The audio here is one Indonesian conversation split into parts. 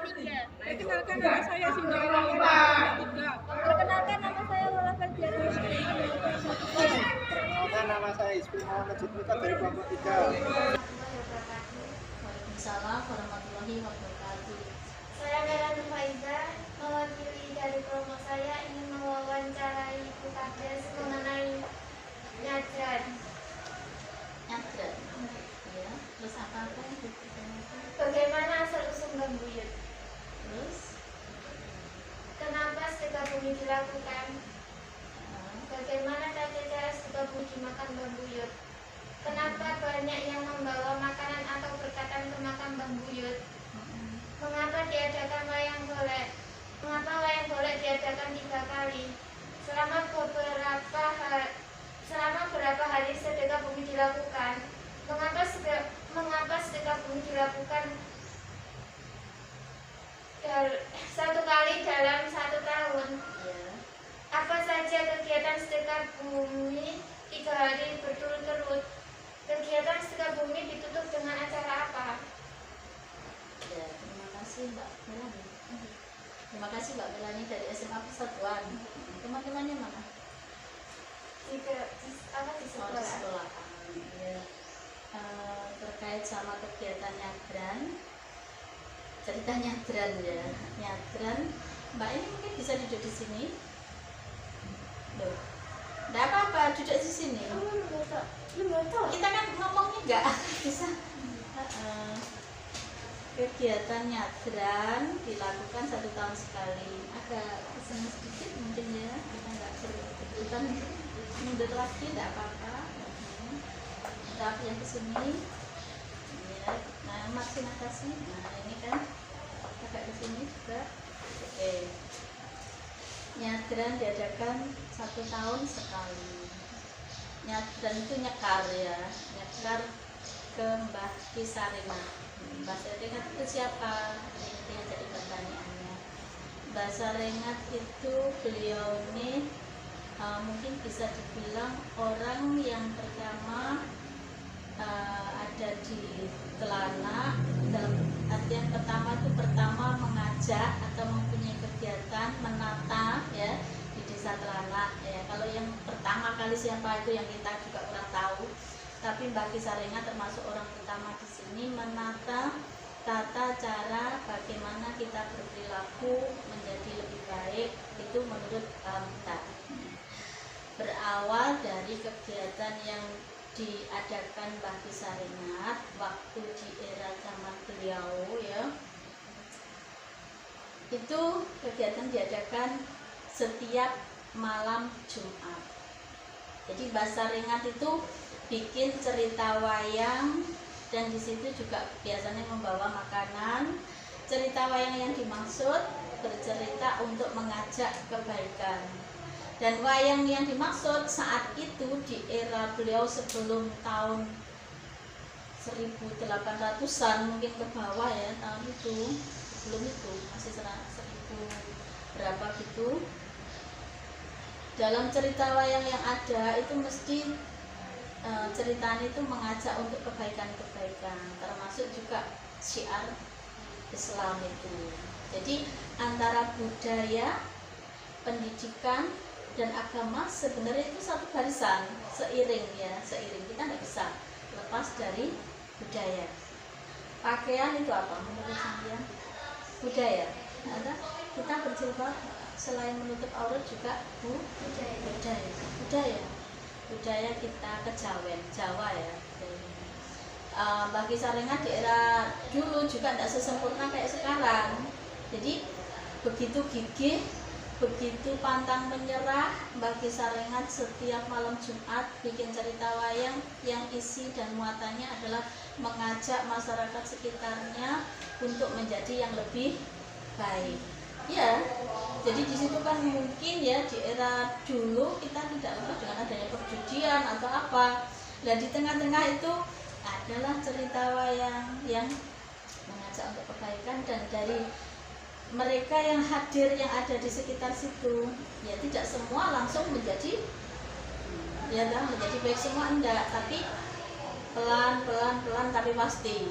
3. Perkenalkan nama saya Sinda Walafa 3. Perkenalkan nama saya Lola Ferdiana dari kelompok 1. Perkenalkan nama saya Ismi Muhammad Jitmika dari kelompok 3. Waalaikumsalam warahmatullahi wabarakatuh. Saya Melani Faiza, mewakili dari kelompok saya ingin mewawancarai Ibu Kades mengenai nyadran. Nyadran. Ya, terus apa yang diperkenalkan? Bagaimana asal usul Bambuyut? Terus Kenapa sedekah bumi dilakukan? Bagaimana cara sedekah bumi dimakan Bambuyut? Kenapa banyak yang membawa makanan atau berkatan ke makam Bambuyut? Mengapa diadakan wayang golek? Mengapa wayang golek diadakan 3 kali? Selama berapa hari sedekah bumi dilakukan? Mengapa sedekah bumi dilakukan 1 kali dalam 1 tahun? ya, Apa saja kegiatan sedekah bumi 3 hari berturut-turut? Kegiatan sedekah bumi ditutup dengan acara apa? ya, terima kasih Mbak Melani. Terima kasih Mbak Melani dari SMA Persatuan. Teman-temannya mana? Di Oh, di sekolah. Ya. Terkait sama kegiatan nyadran, cerita nyadran ya. Nyadran, Mbak ini mungkin bisa duduk di sini. Loh, enggak apa-apa, duduk di sini. Kita kan ngomongnya enggak bisa. Kegiatan nyadran dilakukan 1 tahun sekali. Agak kesini sedikit mungkin ya, kita enggak berkejutan mundur lagi, enggak apa-apa. Tapi yang kesini ya, nah makasih. Nah ini kan agak kesini juga. Oke, nyadran diadakan 1 tahun sekali. Nyadran itu nyekar ya, nyekar ke Mbah Kisarina. Mbah Sarengat itu siapa? Ini yang jadi pertanyaannya. Mbah Sarengat itu beliau ini mungkin bisa dibilang orang yang pertama ada di Telanak, dalam artian pertama mengajak atau mempunyai kegiatan menata ya di desa Telanak ya. Kalau yang pertama kali siapa itu yang kita juga kurang tahu, tapi Mbah Kisarengat termasuk orang pertama di sini menata tata cara bagaimana kita berperilaku menjadi lebih baik itu menurut kita. Berawal dari kegiatan yang diadakan Mbah Kisarengat waktu di era zaman beliau ya, itu kegiatan diadakan setiap malam Jumat. Jadi Mbah Sarengat itu bikin cerita wayang dan di situ juga biasanya membawa makanan. Cerita wayang yang dimaksud bercerita untuk mengajak kebaikan. Dan wayang yang dimaksud saat itu di era beliau sebelum tahun 1800-an mungkin ke bawah ya, tahun itu sebelum itu masih 1000 berapa gitu. Dalam cerita wayang yang ada itu mesti ceritanya itu mengajak untuk kebaikan-kebaikan, termasuk juga syiar Islam itu. Jadi antara budaya, pendidikan dan agama sebenarnya itu satu barisan, seiring kita nggak bisa lepas dari budaya. Pakaian itu apa menurut kalian? Budaya. Ada kita berjilbab selain menutup aurat juga budaya kita kejawen Jawa ya. Bagi Sarengat di era dulu juga tidak sesempurna kayak sekarang. Jadi begitu gigih, begitu pantang menyerah, Mbah Kisarengat setiap malam Jumat bikin cerita wayang yang isi dan muatannya adalah mengajak masyarakat sekitarnya untuk menjadi yang lebih baik. Ya, jadi di situ kan mungkin ya di era dulu kita tidak lepas dengan adanya perjudian atau apa. Dan di tengah-tengah itu adalah cerita wayang yang mengajak untuk kebaikan, dan dari mereka yang hadir yang ada di sekitar situ ya tidak semua langsung menjadi baik semua, enggak, tapi pelan tapi pasti.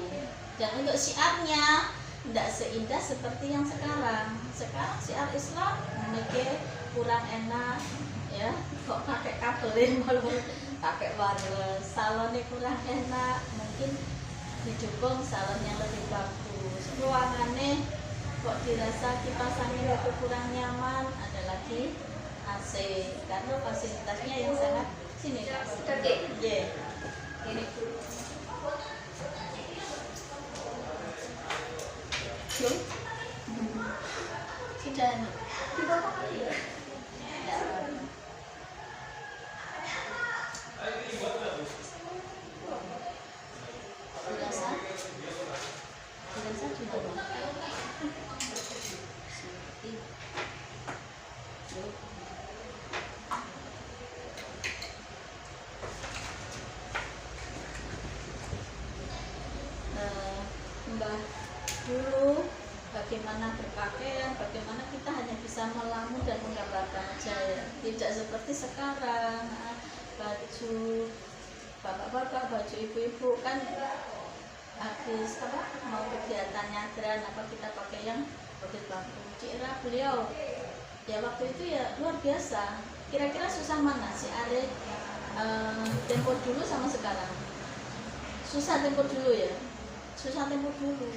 Dan untuk syiarnya tidak seindah seperti yang sekarang. Sekarang syiar Islam mikir kurang enak ya, kok pakai kabelin malu pakai wireless, salonnya kurang enak, mungkin didukung salon yang lebih bagus, ruangannya kok dirasa kipas angin itu kurang nyaman, ada lagi AC karena fasilitasnya yang sangat sini Kak. Yeah. Ini Loh? Sudah nih. Dirasa? Dirasa sudah nih. Mbah dulu bagaimana berpakaian, bagaimana kita hanya bisa melamun dan menggambarkan aja ya. Tidak seperti sekarang, baju bapak-bapak, baju ibu-ibu kan habis apa mau kegiatan nyadran apa kita pakai yang pakai bambu. Cira beliau ya waktu itu ya luar biasa. Kira-kira susah mana si Are tempo dulu sama sekarang? Susah tempo dulu ya. Susah tempo dulu.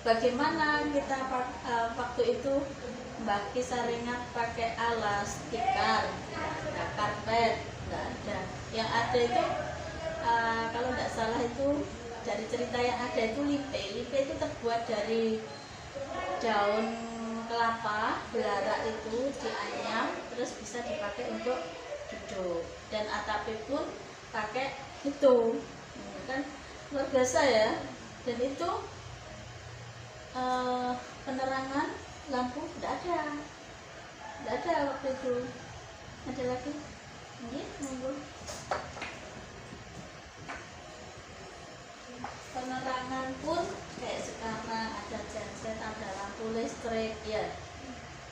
Bagaimana kita waktu itu Mbak Kisah Rengat pakai alas tikar, karpet, nggak ada. Yang ada itu kalau nggak salah itu dari cerita yang ada itu lipe. Lipe itu terbuat dari daun kelapa, belarak itu dianyam, terus bisa dipakai untuk duduk. Dan atapnya pun pakai itu, kan luar biasa ya. Dan itu penerangan lampu tidak ada waktu itu. Ada lagi ini nunggu penerangan pun kayak sekarang ada genset, ada lampu listrik ya.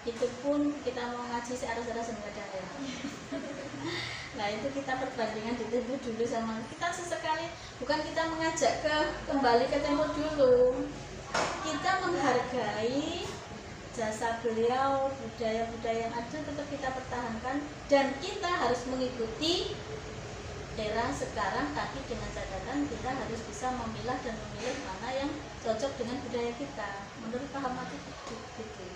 Itu pun kita mau ngaji searah-arah sengaja ya. Nah itu kita perbandingan di tempo dulu sama kita sesekali, bukan kita mengajak kembali ke tempo dulu, kita menghargai jasa beliau, budaya-budaya yang ada tetap kita pertahankan, dan kita harus mengikuti era sekarang, tapi dengan catatan kita harus bisa memilah dan memilih mana yang cocok dengan budaya kita menurut paham hati gitu.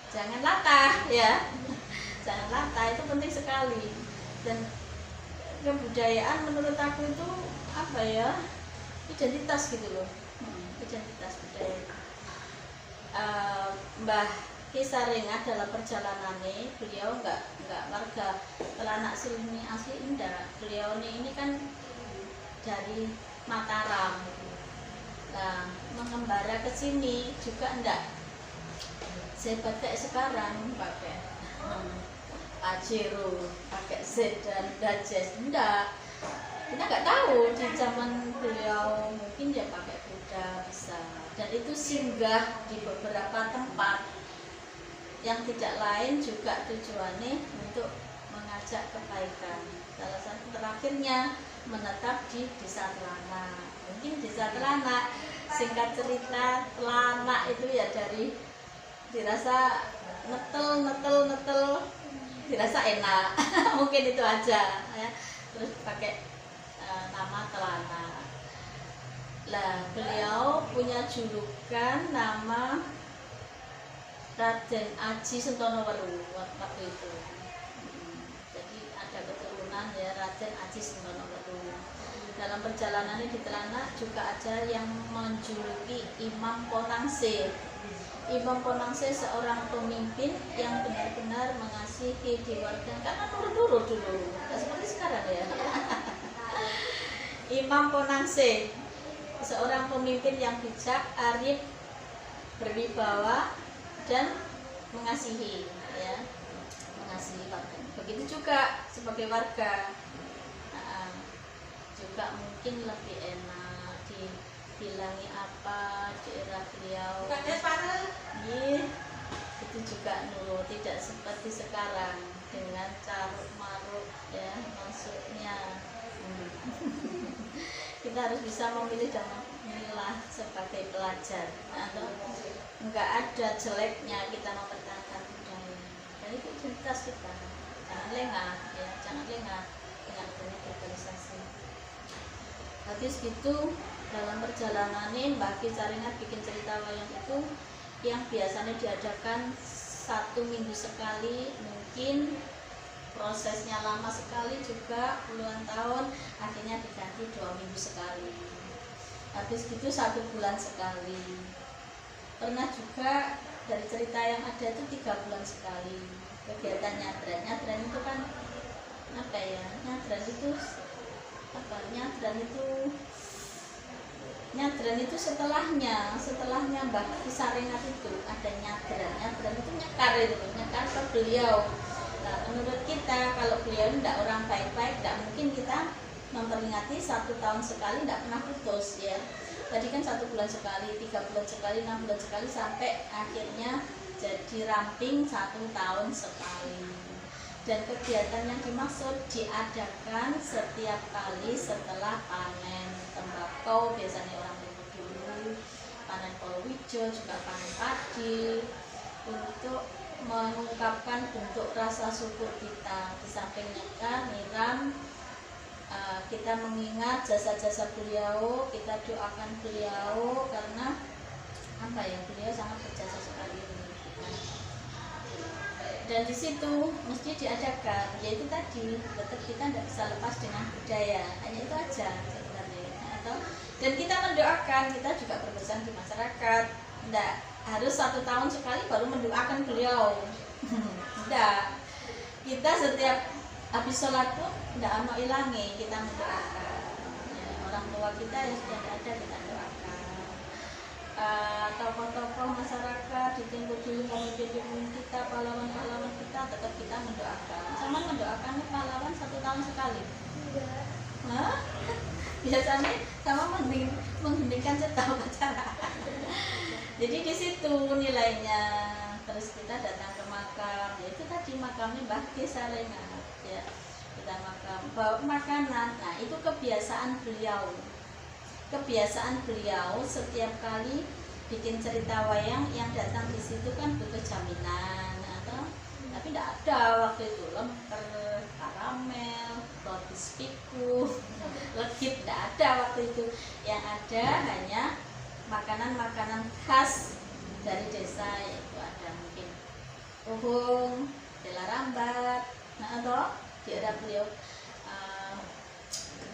Jangan latah ya, jangan latah, itu penting sekali. Dan kebudayaan menurut aku itu apa ya, identitas gitu loh, identitas budaya. Mbah Kisah Rengat dalam perjalanannya beliau nggak warga Telanak Sini asli indah. Beliau ini kan dari Mataram. Nah, mengembara ke sini juga enggak sehebat kayak sekarang pakai Pajero, pakai sedan, Dajes, enggak. Kita nggak tahu di zaman beliau mungkin dia pakai kuda bisa. Dan itu singgah di beberapa tempat yang tidak lain juga tujuannya untuk mengajak kebaikan. Salah satu terakhirnya menetap di Desa Telanak. Mungkin Desa Telanak, singkat cerita, Telanak itu ya dari dirasa netel, dirasa enak. Mungkin itu aja ya. Terus pakai nama Telanak. Lah, beliau punya julukan nama Raden Aji Sentonoweru waktu itu. Jadi ada keturunan ya Raden Aji Sentonoweru. Dalam perjalanannya di Telanak juga ada yang menjuluki Imam Ponangse. Imam Ponangse seorang pemimpin yang benar-benar mengasihi di warga karena nurut-nurut dulu, nggak seperti sekarang ya. Imam Ponangse seorang pemimpin yang bijak, arif, berwibawa dan mengasihi ya, mengasihi warga. Begitu juga sebagai warga juga mungkin lebih enak dibilangi apa daerah beliau. Itu juga nurut, tidak seperti sekarang dengan caruk maruk ya maksudnya. Kita harus bisa memilih dan memilah kita sebagai pelajar atau nggak ada jeleknya kita mempertahankan budaya, dan itu identitas kita. Jangan lengah ya, jangan lengah dengan adanya globalisasi. Habis gitu dalam perjalanan ini Mbak Ki Saringat bikin cerita wayang itu yang biasanya diadakan 1 minggu sekali, mungkin prosesnya lama sekali juga puluhan tahun, akhirnya diganti 2 minggu sekali. Habis gitu 1 bulan sekali. Pernah juga dari cerita yang ada itu 3 bulan sekali kegiatan nyadran. Nyadran itu kan apa ya? Nyadran itu apa? Nyadran itu setelahnya Mbak Ki Saringat itu ada nyadran. Nyadran itu nyekar ke beliau. Nah, menurut kita kalau beliau tidak orang baik-baik, tidak mungkin kita memperingati 1 tahun sekali, tidak pernah putus ya. Tadi kan 1 bulan sekali, 3 bulan sekali, 6 bulan sekali, sampai akhirnya jadi ramping 1 tahun sekali. Dan kegiatan yang dimaksud diadakan setiap kali setelah panen tembakau, biasanya orang Timur dulu, panen palawija, juga panen padi, untuk mengungkapkan bentuk rasa syukur kita. Di samping nyekar, niram, kita mengingat jasa-jasa beliau, kita doakan beliau karena apa ya, beliau sangat berjasa sekali untuk kita. Dan di situ mesti diadakan, yaitu tadi tetap kita tidak bisa lepas dengan budaya, hanya itu aja sebenarnya. Dan kita mendoakan, kita juga berpesan di masyarakat, tidak harus 1 tahun sekali baru mendoakan beliau. Tidak, kita setiap habis sholat pun tidak mau ilangi, kita mendoakan ya, orang tua kita yang sudah ada kita doakan. Tokoh-tokoh masyarakat di Timur dulu, pemimpin kita, pahlawan-pahlawan kita, tetap kita mendoakan. Sama mendoakan pahlawan 1 tahun sekali. Hah? Biasanya sama mengheningkan setahun acara. Jadi di situ nilainya. Terus kita datang ke makam, yaitu tadi makamnya Mbah Ki Saringat ya. Kita makam, bawa makanan. Nah, itu kebiasaan beliau. Kebiasaan beliau setiap kali bikin cerita wayang, yang datang di situ kan butuh jaminan atau tapi tidak ada waktu itu lemper, karamel, roti spiku, legit, tidak ada waktu itu. Yang ada hanya makanan-makanan khas dari desa, yaitu ada mungkin uhung, tela rambat, nah atau di era beliau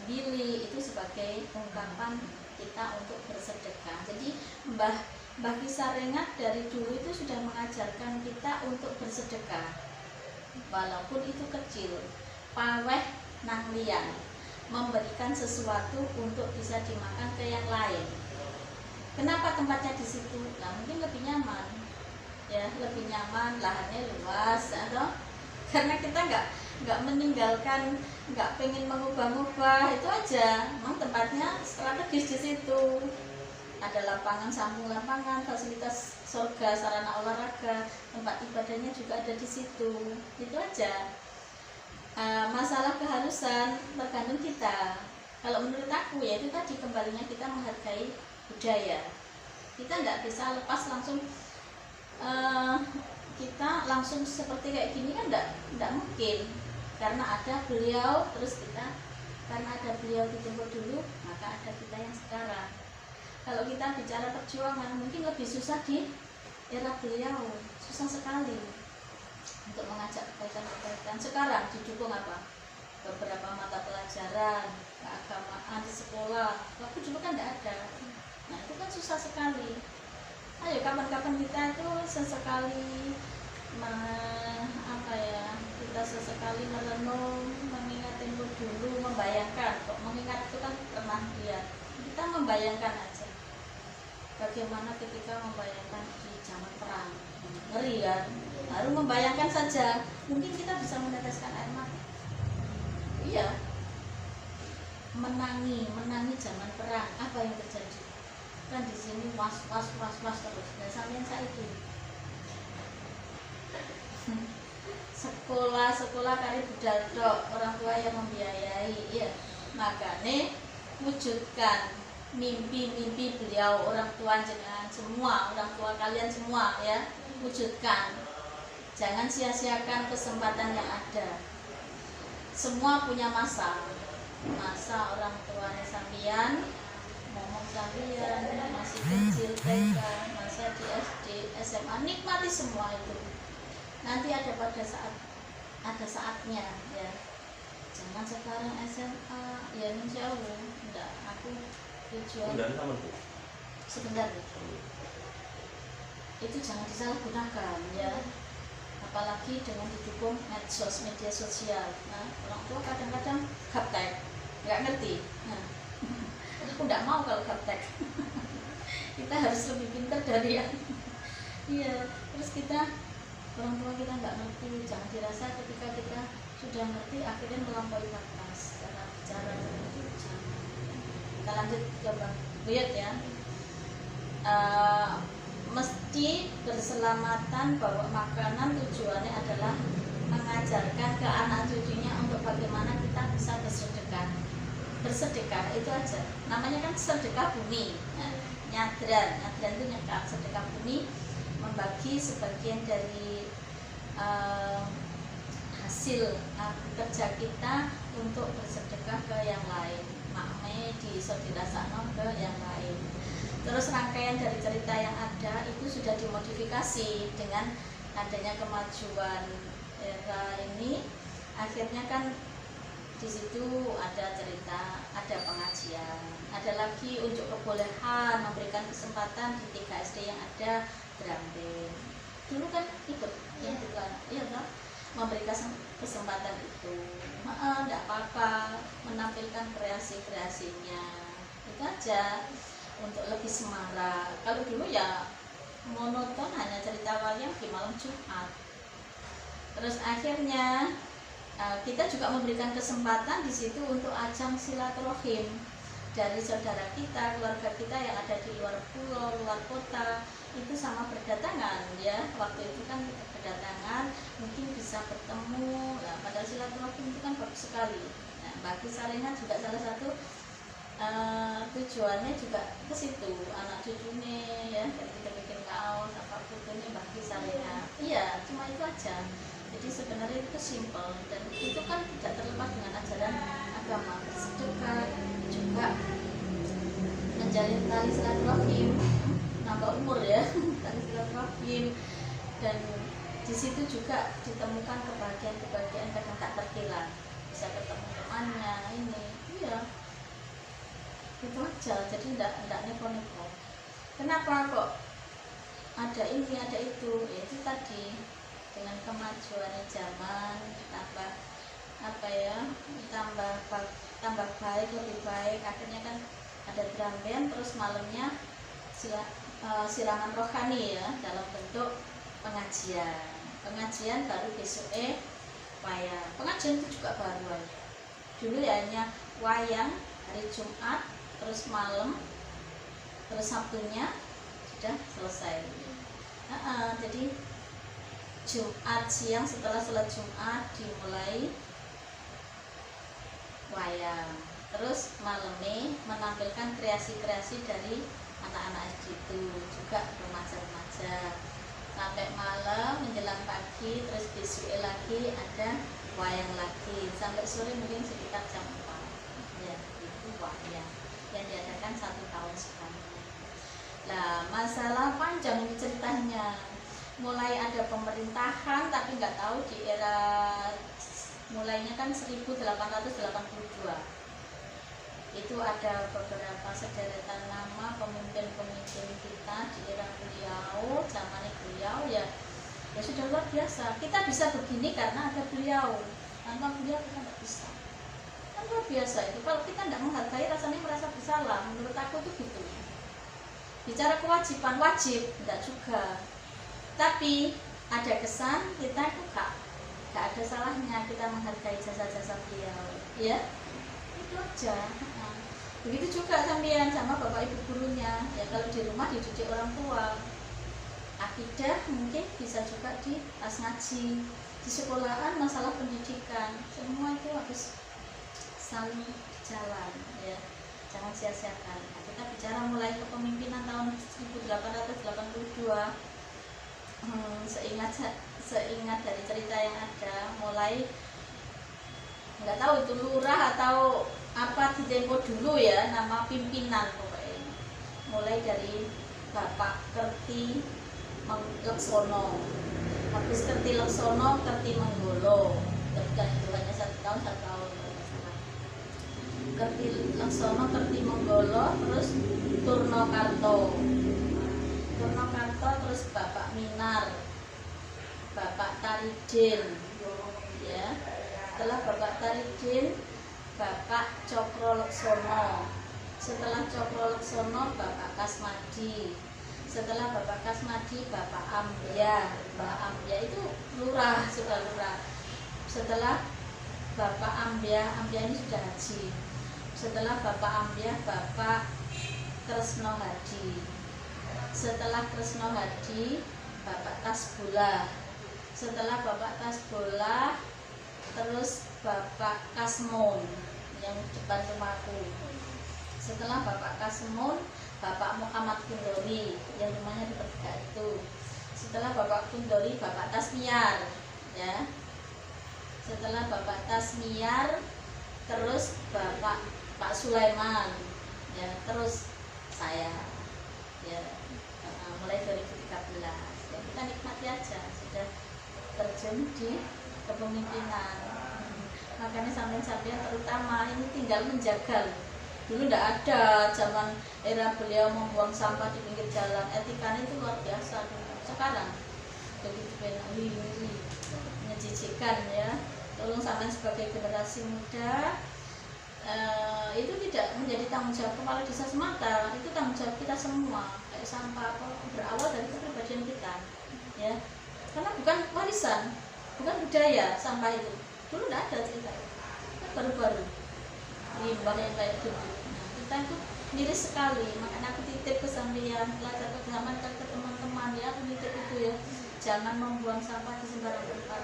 Bili, itu sebagai ungkapan kita untuk bersedekah. Jadi Mbah Ki Saringat dari dulu itu sudah mengajarkan kita untuk bersedekah, walaupun itu kecil, paweh nang liyan, memberikan sesuatu untuk bisa dimakan ke yang lain. Kenapa tempatnya di situ? Nah, mungkin lebih nyaman, ya, lebih nyaman, lahannya luas, atau karena kita nggak meninggalkan, nggak pengen mengubah-ubah, itu aja. Memang tempatnya strategis di situ. Ada lapangan, sambung lapangan, fasilitas surga, sarana olahraga, tempat ibadahnya juga ada di situ. Itu aja. Masalah keharusan tergantung kita. Kalau menurut aku ya itu tadi, kembalinya kita menghargai budaya. Kita nggak bisa lepas langsung kita langsung seperti kayak gini kan nggak mungkin, karena ada beliau, terus kita karena ada beliau di tempo dulu, maka ada kita yang sekarang. Kalau kita bicara perjuangan mungkin lebih susah di era beliau, susah sekali untuk mengajak kebaikan-kebaikan. Sekarang didukung apa? Beberapa mata pelajaran keagamaan di sekolah. Waktu dulu kan nggak ada. Nah itu kan susah sekali. Ayo kapan-kapan kita itu sesekali kita sesekali merenung, mengingat tempo dulu, membayangkan. Kok mengingat itu kan pernah lihat, kita membayangkan aja bagaimana ketika membayangkan di zaman perang, ngeri kan. Baru membayangkan saja mungkin kita bisa meneteskan air mata. Iya, menangi zaman perang, apa yang terjadi? Kan di sini was terus. Dan sampean saiki sekolah kali budal tok, orang tua yang membiayai ya. Makanya mimpi-mimpi beliau, orang tua jenengan semua, orang tua kalian semua ya, wujudkan. Jangan sia-siakan kesempatan yang ada. Semua punya masa orang tuanya sampean, ngomong sampean masih kecil TK, masa di SD, SMA, nikmati semua itu. Nanti ada saatnya ya. Jangan sekarang SMA, ya insya Allah enggak, aku tujuan sebentar itu jangan disalahgunakan ya, apalagi dengan didukung medsos, media sosial. Nah, orang tua kadang-kadang gaptek, nggak ngerti. Nah, aku nggak mau kalau gaptek. Kita harus lebih pintar dari yang iya. Terus kita orang tua kita nggak ngerti, jangan dirasa ketika kita sudah ngerti akhirnya melampaui batas cara bicara itu. Kita lanjut ke Bang Buyut ya. Mesti berselamatan, bawa makanan, tujuannya adalah mengajarkan ke anak cucunya untuk bagaimana kita bisa bersedekah itu aja. Namanya kan sedekah bumi, nyadran itu nyekap, sedekah bumi, membagi sebagian dari hasil kerja kita untuk bersedekah ke yang lain, makme di sodirasano ke yang lain. Terus rangkaian dari cerita yang ada itu sudah dimodifikasi dengan adanya kemajuan era ini. Akhirnya kan di situ ada cerita, ada pengajian, ada lagi unjuk kebolehan memberikan kesempatan di 3 SD yang ada drum band. Dulu kan ikut yang bukan, iya kan? Memberikan kesempatan itu, tidak apa-apa menampilkan kreasi-kreasinya, itu aja untuk lebih semarak. Kalau dulu ya monoton, hanya cerita wayang di malam Jumat. Terus akhirnya kita juga memberikan kesempatan di situ untuk ajang silaturahim dari saudara kita, keluarga kita yang ada di luar pulau, luar kota, itu sama berdatangan ya. Waktu itu kan berdatangan, mungkin bisa bertemu. Nah, pada silaturahim itu kan bagus sekali. Nah, bagi Saringan juga salah satu tujuannya juga ke situ, anak cucunya ya, dan kita bikin kaos apa fotonya bagi Saringan. Iya, cuma itu aja. Jadi sebenarnya itu simple, dan itu kan tidak terlepas dengan ajaran agama. Bersedekah juga menjalin tali silaturahim, nambah umur ya, tali silaturahim, dan di situ juga ditemukan kebahagiaan-kebahagiaan kadang tak terkilat, bisa ketemu temannya ini, iya, itu aja. Jadi tidak neko-neko. Kenapa kok ada ini ada itu? Ya itu tadi, dengan kemajuan zaman tambah apa ya, tambah baik, lebih baik. Akhirnya kan ada drum band, terus malamnya siraman rohani ya, dalam bentuk pengajian baru besoknya wayang. Pengajian itu juga baru aja. Dulu ya hanya wayang hari Jumat, terus malam, terus Sabtunya sudah selesai. Jadi Jumat siang setelah sholat Jumat dimulai wayang, terus malamnya menampilkan kreasi-kreasi dari anak-anak SD itu, juga remaja-remaja, sampai malam menjelang pagi, terus besok lagi ada wayang lagi sampai sore, mungkin sekitar jam 4 ya. Itu wayang yang diadakan 1 tahun sekali. Nah, masalah panjang ini ceritanya, mulai ada pemerintahan tapi nggak tahu di era mulainya kan 1882. Itu ada beberapa sederetan nama pemimpin-pemimpin kita di era beliau, zaman beliau ya sudah luar biasa. Kita bisa begini karena ada beliau. Tanpa beliau kita nggak bisa. Kan luar biasa itu. Kalau kita nggak menghargai, rasanya merasa bersalah. Menurut aku tuh gitu. Bicara kewajiban, wajib enggak juga. Tapi ada kesan kita itu gak ada salahnya kita menghargai jasa-jasa beliau, ya itu aja. Begitu juga sampean sama bapak ibu gurunya, ya kalau di rumah dididik orang tua, akidah mungkin bisa juga di pas ngaji, di sekolahan masalah pendidikan, semua itu harus saling jalan, ya jangan sia-siakan. kita bicara mulai kepemimpinan tahun 1882, seingat dari cerita yang ada, mulai nggak tahu itu lurah atau apa di tempo dulu ya, nama pimpinan pokoknya, mulai dari Bapak Kerti Laksono, habis Kerti Laksono, Kerti Menggolo, dan itu hanya 1 tahun, 1 tahun. Kerti Laksono, Kerti Menggolo, terus Turnokarto, terus Bapak Minar, Bapak Taridin, ya. Setelah Bapak Taridin, Bapak Cokro Laksono. Setelah Cokro Laksono, Bapak Kasmadi. Setelah Bapak Kasmadi, Bapak Ambia. Mbak Ambia itu lurah, sudah lurah. Setelah Bapak Ambia ini sudah haji. Setelah Bapak Ambia, Bapak Kresno Hadi. Setelah Kresno Hadi, Bapak Tasbola. Setelah Bapak Tasbola, terus Bapak Kasmun yang depan rumahku. Setelah Bapak Kasmun, Bapak Muhammad Kundori yang rumahnya di Pertiga itu. Setelah Bapak Kundori, Bapak Tasmiar, ya. Setelah Bapak Tasmiar, terus Pak Sulaiman, ya. Terus saya, ya. Mulai 2013, ya, kita nikmati aja, sudah terjun di kepemimpinan. Makanya sampean-sampean terutama ini tinggal menjaga. Dulu tidak ada, zaman era beliau membuang sampah di pinggir jalan, etikanya itu luar biasa. Sekarang begitu ngiri, menjijikan, ya. Tolong sampean sebagai generasi muda, itu tidak menjadi tanggung jawab kepala desa semata, itu tanggung jawab kita semua. Kayak sampah apa, berawal dari kepribadian kita, ya. Karena bukan warisan, bukan budaya sampah itu. Dulu tidak ada cerita, kan baru-baru limbah yang kayak gitu. Nah, kita itu miris sekali. Makanya aku titip ke sampean, pelajar zaman ke teman-teman, ya, aku titip itu, ya, jangan membuang sampah di sembarang tempat.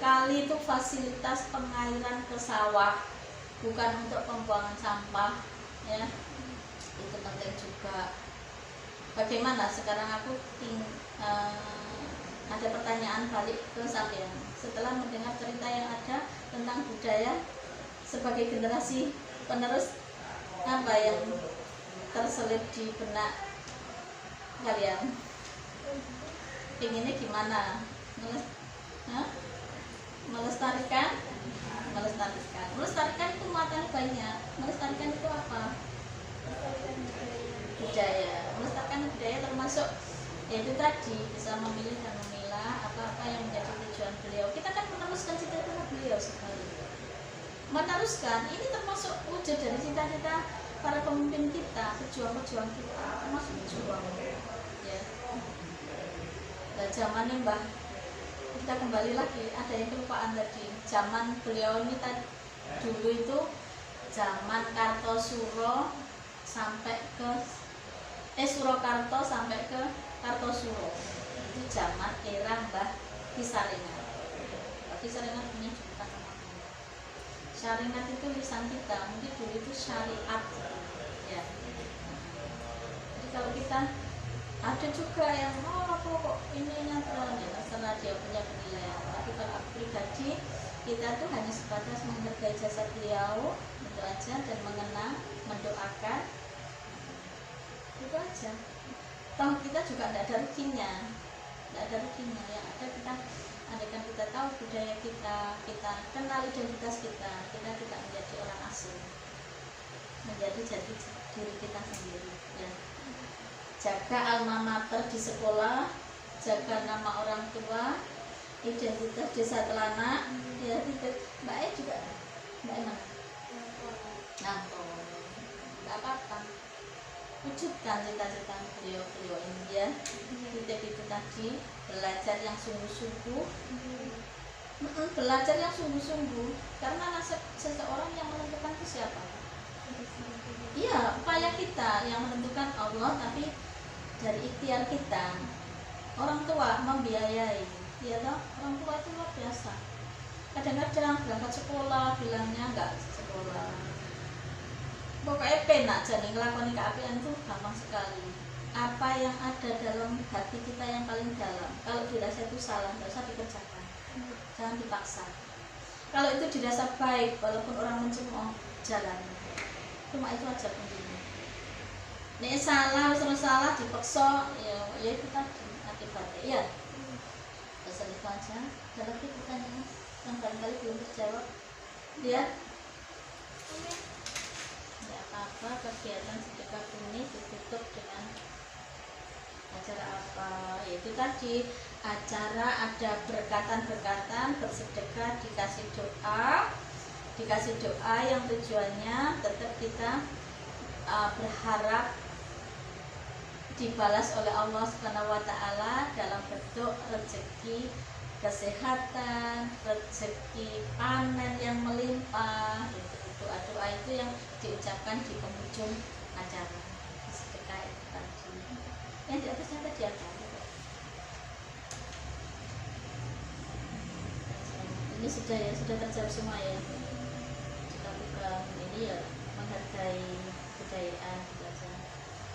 Kali itu fasilitas pengairan ke sawah, bukan untuk pembuangan sampah, ya. Itu penting juga. Bagaimana sekarang aku ada pertanyaan balik ke sampean setelah mendengar cerita yang ada tentang budaya sebagai generasi penerus, apa yang terselip di benak kalian? Pinginnya gimana? Melestarikan itu muatan banyak. Melestarikan itu apa? Budaya. Melestarikan budaya termasuk yaitu tadi bisa memilih dan memilah apa-apa yang menjadi tujuan beliau. Kita kan meneruskan cita-cita beliau sekali. Meneruskan ini termasuk wujud dari cita-cita para pemimpin kita, pejuang-pejuang kita, termasuk pejuang, ya. Dan zamannya Mbah, kita kembali lagi, ada yang kelupaan tadi. Zaman beliau ini tadi, dulu itu zaman Kartosuro sampai ke Surakarta sampai ke Kartosuro. Itu zaman era Mbah Kisaringan. Mbah Kisaringan punya julukan nama. Syariat itu lisan kita, mungkin dulu itu syariat, ya. Jadi kalau kita ada juga yang kok ini netral, ya, terserah dia punya penilaian. Tapi kalau aku pribadi, kita tuh hanya sebatas menghargai jasa beliau, itu aja, dan mengenang, mendoakan, itu aja. Toh kita juga tidak ada ruginya, yang ada kita, andaikan kita tahu budaya kita kenal identitas kita tidak menjadi orang asing, menjadi jati diri kita sendiri, ya. Jaga alma mater di sekolah, jaga nama orang tua, identitas desa Telanak, ya. Mbak E juga, Mbak E mana? Nggak apa-apa, wujudkan cita-cita beliau ini, ya. Titip itu tadi, belajar yang sungguh-sungguh, karena nasib seseorang yang menentukan itu siapa? Iya, upaya kita yang menentukan Allah, tapi dari ikhtiar kita. Orang tua membiayai, ya toh, orang tua itu luar biasa. Kadang-kadang berangkat sekolah bilangnya enggak sekolah, Pokoknya penak jadi ngelakoni keapian itu gampang sekali. Apa yang ada dalam hati kita yang paling dalam, kalau dirasa itu salah, nggak usah dikerjakan, jangan dipaksa. Kalau itu dirasa baik, walaupun orang mencemooh, jalan. Cuma itu aja kuncinya. Nek salah, terus salah dipaksa, ya itu tadi akibatnya. Ya, pesan itu aja. Ada lagi pertanyaan yang barangkali belum terjawab? Ya. Ya apa kegiatan sedekah ini ditutup dengan acara apa? Yaitu tadi acara ada berkatan-berkatan, bersedekah, dikasih doa yang tujuannya tetap kita berharap dibalas oleh Allah Subhanahu wa taala dalam bentuk rezeki, kesehatan, rezeki panen yang melimpah. Doa-doa itu yang diucapkan di penghujung acara sedekah itu tadi. Yang di atasnya tadi apa? Ini sudah terjawab semua ya. Kita bukan ini ya, menghargai kebudayaan gitu aja.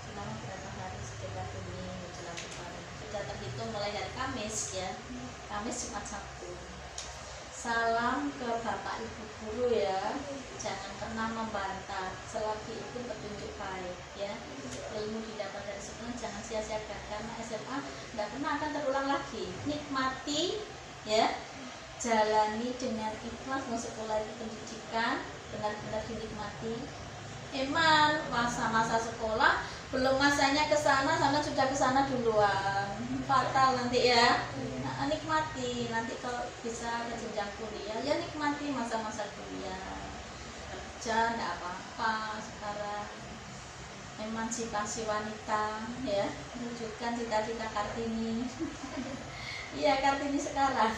Selama berapa hari sedekah ini menjelang Lebaran sudah terhitung mulai dari Kamis ya. Kamis Jumat Sabtu. Salam ke Bapak Ibu guru ya, jangan pernah membantah selagi itu petunjuk baik ya. Ilmu didapat dari sekolah jangan sia-siakan, karena SMA nggak pernah akan terulang lagi. Nikmati ya, jalani dengan ikhlas. Mau sekolah itu pendidikan benar-benar dinikmati. Emang masa-masa sekolah belum masanya ke sana, sama sudah ke sana duluan, fatal nanti ya. Nikmati nanti kalau bisa ke jenjang kuliah ya, nikmati masa-masa kuliah, kerja enggak apa-apa. Sekarang emansipasi wanita ya, menunjukkan cita-cita Kartini. Iya Kartini sekarang.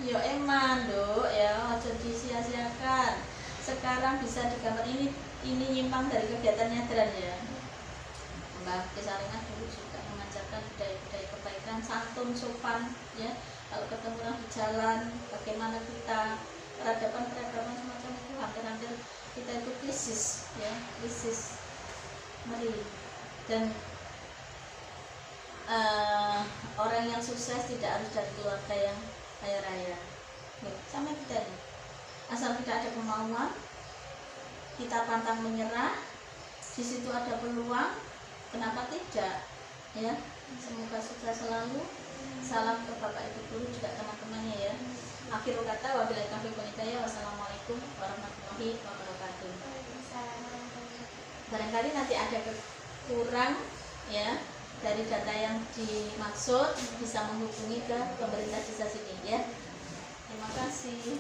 Yo eman do ya, ojo disia-siakan. Sekarang bisa digambar ini nyimpang dari kegiatan nyadran ya. Mbak Kesaringan dulu juga mengajarkan budaya-budaya kebaikan, santun, sopan ya. Kalau ketemu orang di jalan, bagaimana kita peradaban semacam itu, hampir-hampir kita itu krisis ya, krisis meri. Dan orang yang sukses tidak harus dari keluarga yang kaya raya ya, sama kita nih. Asal tidak ada kemauan, kita pantang menyerah, di situ ada peluang, kenapa tidak ya. Semoga sukses selalu. Salam ke Bapak Ibu guru juga teman-temannya ya. Akhirul kata wabillahi taufiq wal hidayah. Wassalamualaikum warahmatullahi wabarakatuh. Barangkali nanti ada kurang ya dari data yang dimaksud, bisa menghubungi ke pemerintah desa sini ya. Terima kasih.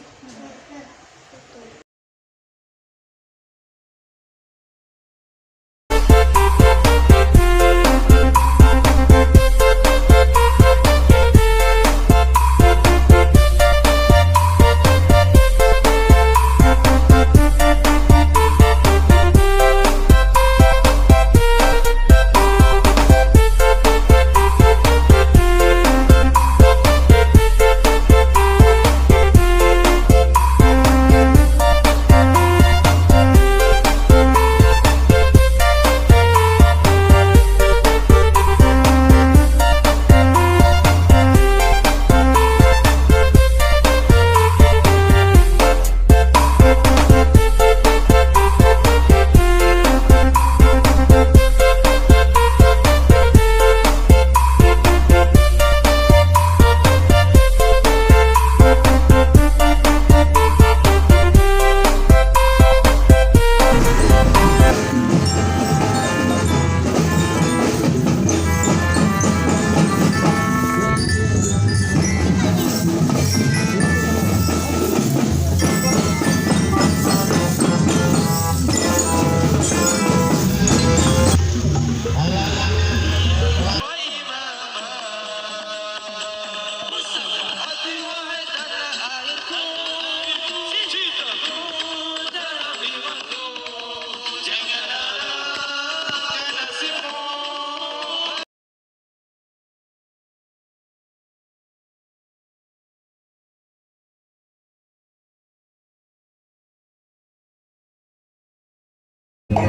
Alah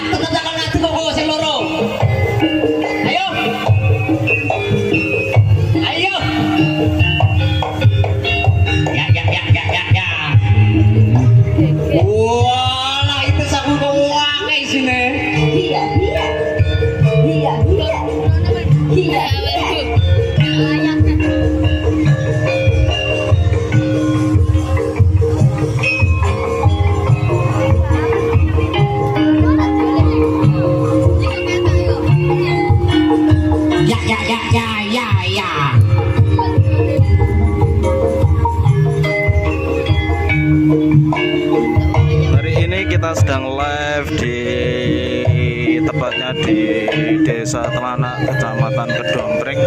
tekan ati kok sing loro. Ayo. Ayo. Ya. Walah itu saku kok wae isine. Iya. Ya. Hari ini kita sedang live di tepatnya di Desa Telanak, Kecamatan Kedompreng.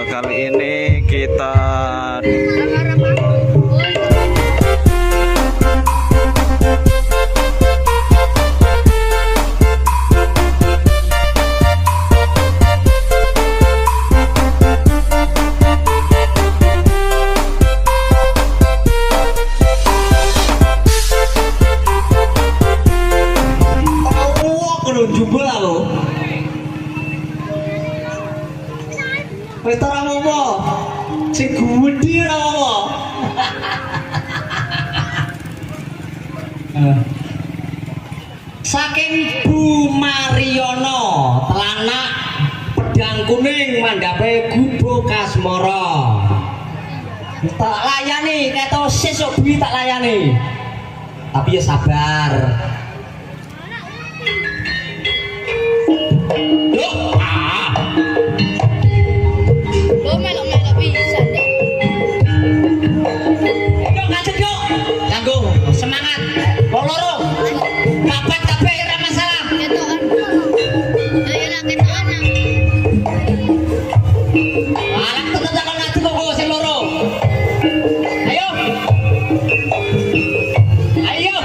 Kali ini kita jubel aku. Wis ora apa. Sing gudi ora apa. Saking Bu Mariono, Telanak, Pedang Kuning, mandhape Gubuk Kasmara. Tak layani keto sesuk bengi tak layani. Tapi ya sabar. Semangat, loro, papat kabeh ora masalah. Alah tekan ati kok sing loro. Ayo. Ya.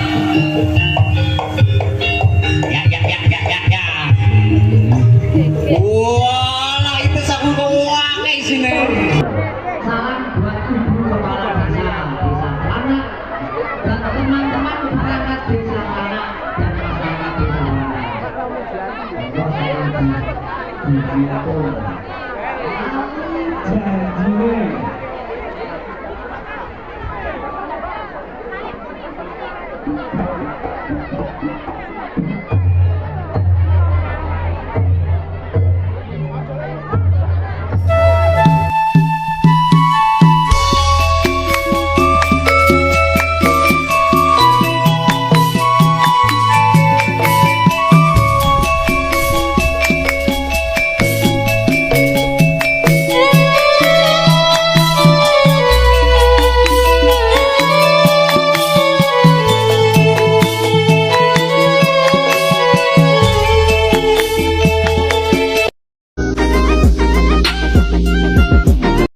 Walah itu saku kok wae isine. Salam buat ibu kepala desa Telanak dan teman-teman perangkat desa Telanak dan masyarakat desa Telanak.